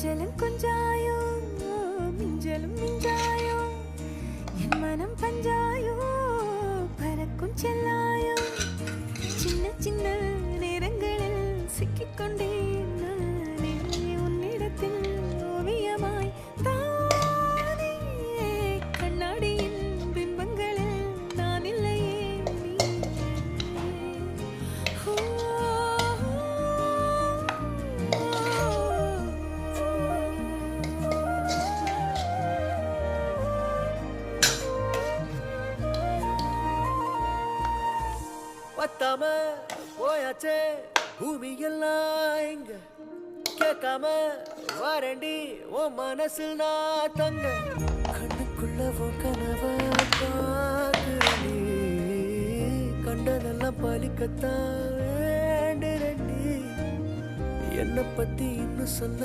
கொஞ்சலும் கொஞ்சாயோ மிஞ்சலும் மிஞ்சாயோ என் மனம் பஞ்சாயோ பறக்கும் செல்லாயோ சின்ன சின்ன நேரங்களில் சிக்கிக்கொண்டேன் நானே உன்னிடத்தில் ஓவியமாய் தானே கண்ணாடியின் பிம்பங்களில் நான் இல்லையே பத்தாம போயாச்சே பூமி எல்லாம் இங்க கேட்காம வாரண்டி ஓ மனசில் நான் தங்க கண்ணுக்குள்ள உன் கனவ பார்க்கிறேன் கண்டதெல்லாம் பலிக்கத்தான் வேண்டுறேன் என்னை பத்தி இன்னும் சொல்ல